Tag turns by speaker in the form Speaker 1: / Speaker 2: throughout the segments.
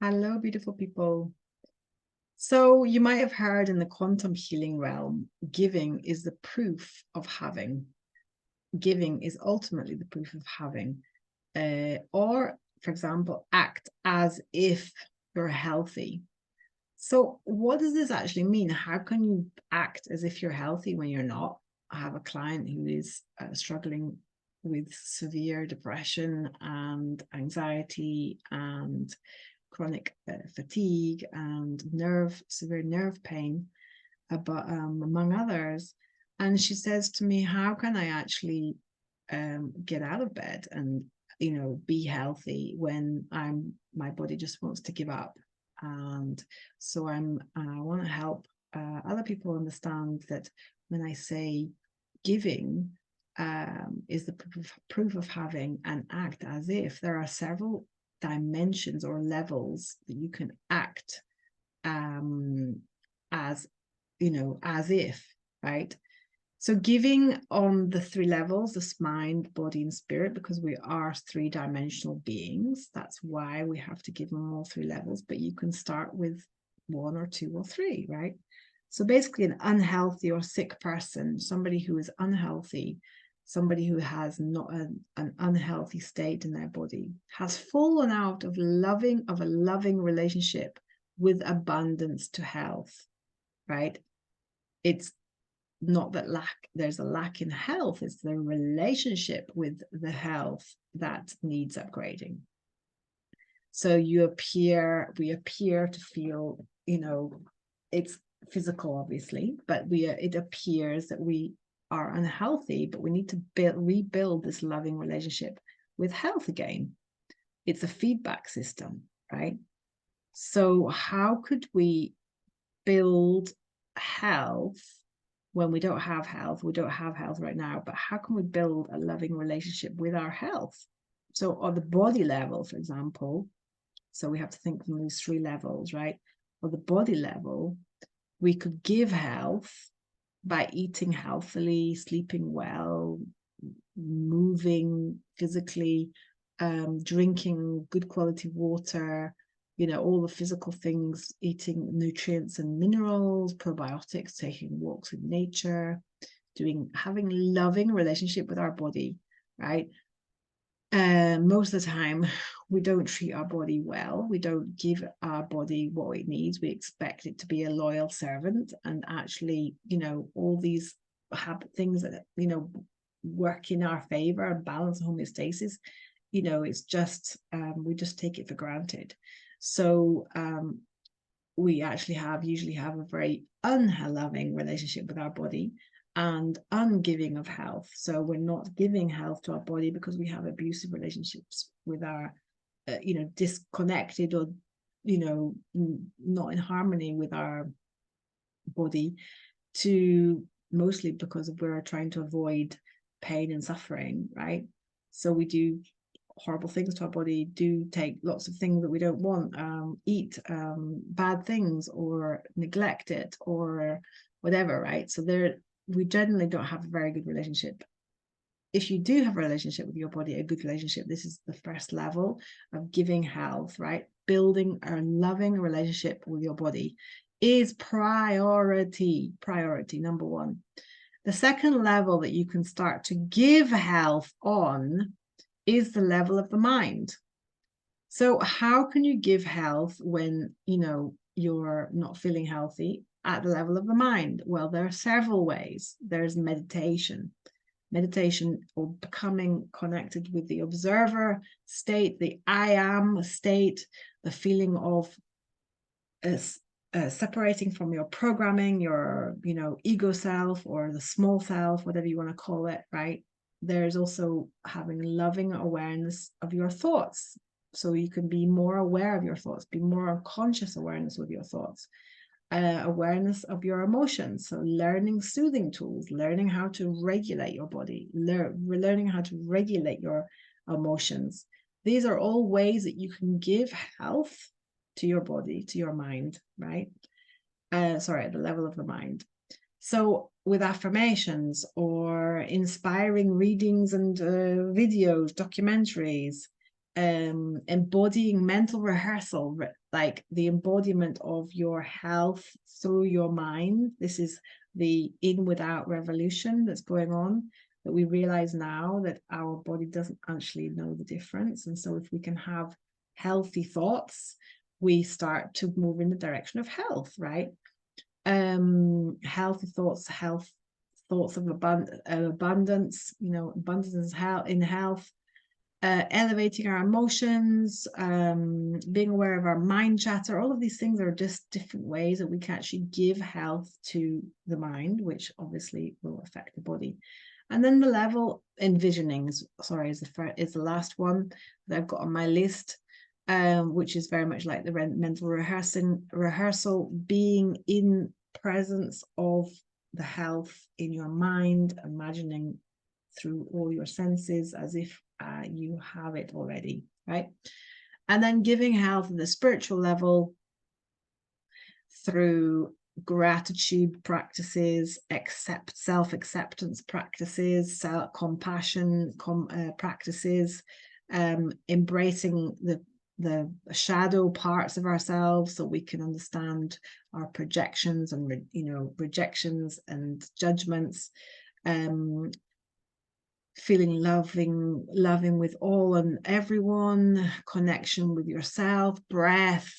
Speaker 1: Hello, beautiful people. So you might have heard in the quantum healing realm, giving is the proof of having. Giving is ultimately the proof of having. Or, for example, act as if you're healthy. So what does this actually mean? How can you act as if you're healthy when you're not? I have a client who is struggling with severe depression and anxiety and chronic fatigue and severe nerve pain, but among others. And she says to me, how can I actually get out of bed and, be healthy when my body just wants to give up? And so I want to help other people understand that when I say giving is the proof of having, and act as if, there are several dimensions or levels that you can act as as if, right? So giving on the three levels, this mind, body, and spirit, because we are three-dimensional beings. That's why we have to give on all three levels, but you can start with one or two or three, right? So basically an unhealthy or sick person, somebody who is unhealthy, somebody who has not an unhealthy state in their body, has fallen out of a loving relationship with abundance to health, right? It's not that there's a lack in health, it's the relationship with the health that needs upgrading. So we appear to feel, it's physical, obviously, but it appears that we are unhealthy, but we need to rebuild this loving relationship with health again. It's a feedback system, right? So how could we build health when we don't have health? We don't have health right now, but how can we build a loving relationship with our health? So on the body level, for example, so we have to think from these three levels, right? On the body level, we could give health by eating healthily, sleeping well, moving physically, drinking good quality water, all the physical things, eating nutrients and minerals, probiotics, taking walks in nature, having loving relationship with our body, right? Most of the time we don't treat our body well. We don't give our body what it needs. We expect it to be a loyal servant, and actually, all these things that work in our favor and balance homeostasis, it's just we just take it for granted. So we actually usually have a very unloving relationship with our body and ungiving of health. So we're not giving health to our body because we have abusive relationships with our, disconnected or, not in harmony with our body, to mostly because we're trying to avoid pain and suffering, right? So we do horrible things to our body, do take lots of things that we don't want, eat bad things or neglect it or whatever, right? So we generally don't have a very good relationship. If you do have a relationship with your body, a good relationship, this is the first level of giving health, right? Building a loving relationship with your body is priority number one. The second level that you can start to give health on is the level of the mind. So how can you give health when, you're not feeling healthy at the level of the mind? Well, there are several ways. There's meditation or becoming connected with the observer state, the I am state, the feeling of separating from your programming, your, ego self or the small self, whatever you want to call it, right? There's also having loving awareness of your thoughts. So you can be more aware of your thoughts, be more conscious awareness with your thoughts. Awareness of your emotions. So learning soothing tools, learning how to regulate your body, learning how to regulate your emotions. These are all ways that you can give health to your body, to your mind, right? At the level of the mind. So with affirmations or inspiring readings and videos, documentaries, embodying mental rehearsal, like the embodiment of your health through your mind. This is the in without revolution that's going on, that we realize now that our body doesn't actually know the difference. And so if we can have healthy thoughts, we start to move in the direction of health, right? Healthy thoughts, thoughts of abundance, you know, abundance in health, elevating our emotions, being aware of our mind chatter. All of these things are just different ways that we can actually give health to the mind, which obviously will affect the body. And then the level envisioning is the last one that I've got on my list, which is very much like the mental rehearsal, being in presence of the health in your mind, imagining through all your senses as if you have it already, right? And then giving health at the spiritual level through gratitude practices, self-acceptance practices, compassion practices, embracing the shadow parts of ourselves so we can understand our projections and rejections and judgments, feeling loving with all and everyone, connection with yourself, breath,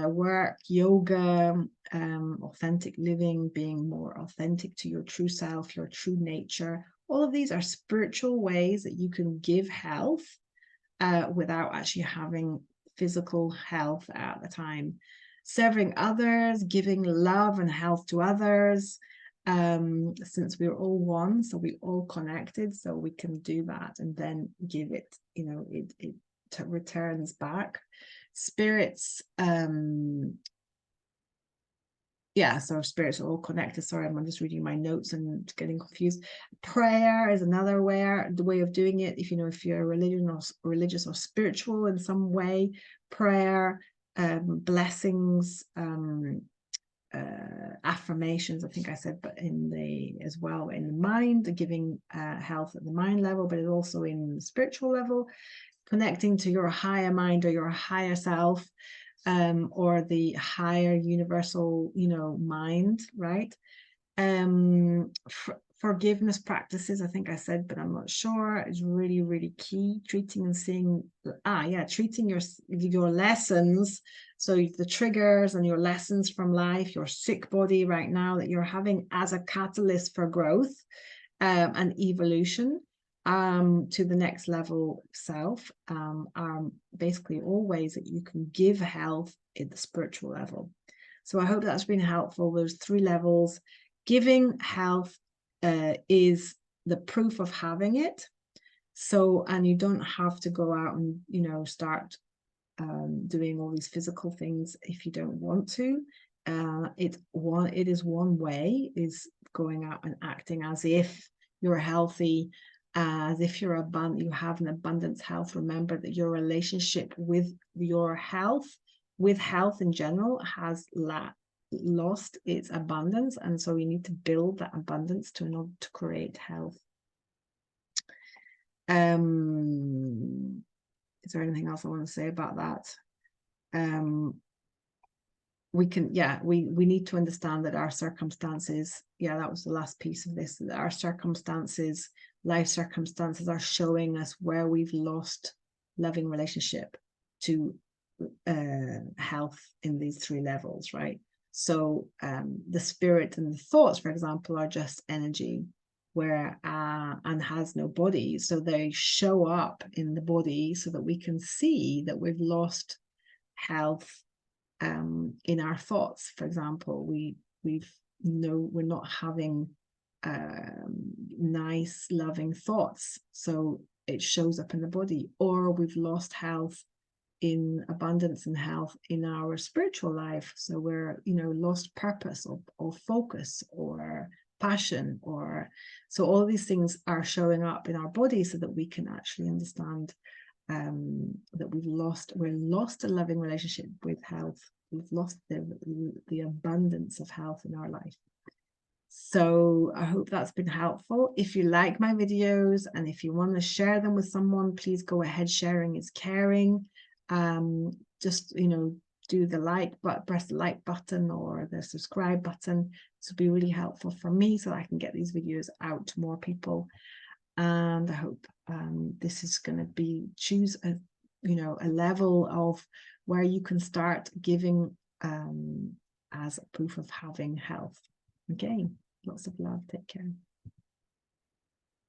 Speaker 1: work, yoga, authentic living, being more authentic to your true self, your true nature. All of these are spiritual ways that you can give health without actually having physical health at the time. Serving others, giving love and health to others, since we're all one, so we're all connected, so we can do that and then give it, it returns back. Spirits, so spirits are all connected. Sorry, I'm just reading my notes and getting confused. Prayer is another way of doing it. If you're religious or spiritual in some way, prayer, blessings, affirmations, I think I said, but in the mind, giving health at the mind level, but also in the spiritual level, connecting to your higher mind or your higher self, or the higher universal, mind, right? Forgiveness practices, I think I said, but I'm not sure, is really, really key. Treating and seeing, treating your lessons, so the triggers and your lessons from life, your sick body right now that you're having as a catalyst for growth and evolution to the next level self, are basically all ways that you can give health at the spiritual level. So I hope that's been helpful. Those 3 levels. Giving health is the proof of having it. So, and you don't have to go out and, start doing all these physical things if you don't want to. It is one way, is going out and acting as if you're healthy, as if you have an abundance health. Remember that your relationship with your health, with health in general, has lost its abundance, and so we need to build that abundance in order to create health. Is there anything else I want to say about that? We need to understand that our circumstances, that was the last piece of this, that our circumstances, life circumstances, are showing us where we've lost loving relationship to health in these 3 levels, right? So the spirit and the thoughts, for example, are just energy, where and has no body, so they show up in the body so that we can see that we've lost health in our thoughts. For example, we're not having nice loving thoughts, so it shows up in the body. Or we've lost health in abundance and health in our spiritual life, so we're lost purpose or focus or passion, or so all these things are showing up in our body so that we can actually understand that we're lost a loving relationship with health. We've lost the abundance of health in our life. So I hope that's been helpful. If you like my videos and if you want to share them with someone, please go ahead. Sharing is caring. Just, do the like, but press the like button or the subscribe button. This will be really helpful for me so I can get these videos out to more people. And I hope this is going to be, choose a level of where you can start giving as a proof of having health. Okay, lots of love. Take care.